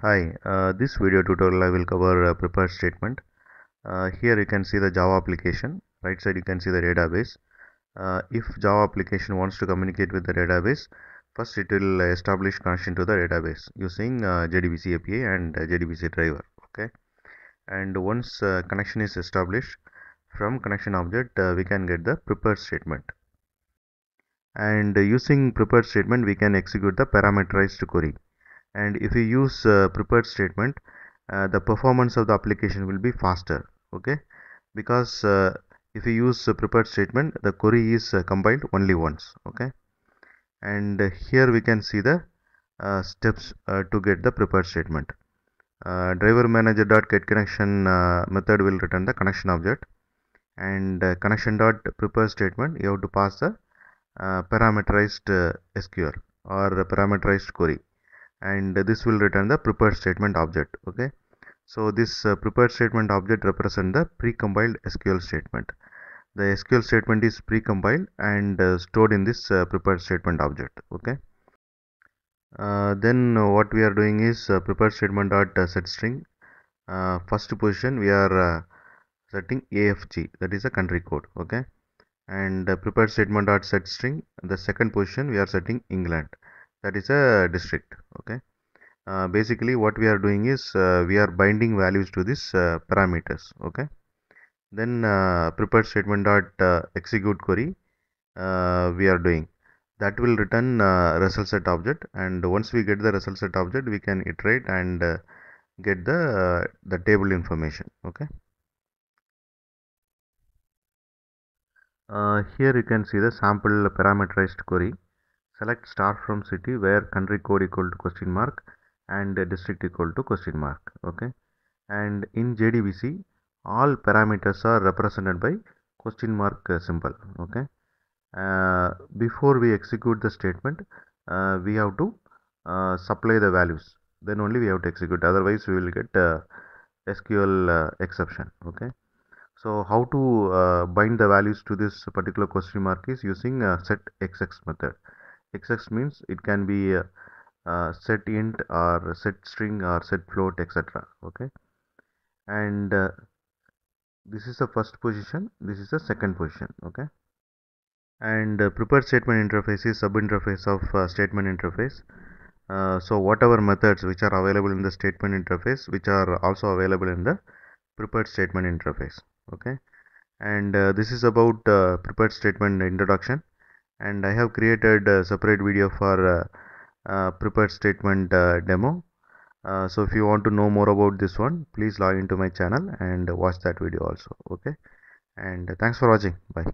Hi, this video tutorial I will cover prepared statement. Here you can see the Java application. Right side you can see the database. If Java application wants to communicate with the database, first it will establish connection to the database using JDBC API and JDBC driver. Okay, and once connection is established, from connection object we can get the prepared statement. And using prepared statement we can execute the parameterized query. And if you use prepared statement, the performance of the application will be faster. Okay, because if you use prepared statement, the query is compiled only once. Okay, and here we can see the steps to get the prepared statement. Driver manager dot get connection method will return the connection object, and connection dot prepare statement you have to pass the parameterized SQL or parameterized query, and this will return the prepared statement object. Okay, so this prepared statement object represent the precompiled SQL statement. The SQL statement is precompiled and stored in this prepared statement object. Okay, then what we are doing is prepared statement dot set string. First position we are setting AFG, that is a country code. Okay, and prepared statement dot set string, the second position we are setting England, that is a district. Okay, basically what we are doing is we are binding values to this parameters. Okay, then prepared statement dot execute query we are doing, that will return result set object, and once we get the result set object we can iterate and get the table information. Okay, here you can see the sample parameterized query. Select star from city where country code equal to question mark and district equal to question mark. Okay, and in JDBC all parameters are represented by question mark symbol. Okay, before we execute the statement we have to supply the values, then only we have to execute, otherwise we will get SQL exception. Okay, so how to bind the values to this particular question mark is using set xx method. Xx means it can be set int or set string or set float, etc. Okay, and this is the first position, this is the second position. Okay, and prepared statement interface is sub interface of statement interface. So whatever methods which are available in the statement interface, which are also available in the prepared statement interface. Okay, and this is about prepared statement introduction, and I have created a separate video for prepared statement demo. So if you want to know more about this one, please log into my channel and watch that video also. Okay, and thanks for watching. Bye.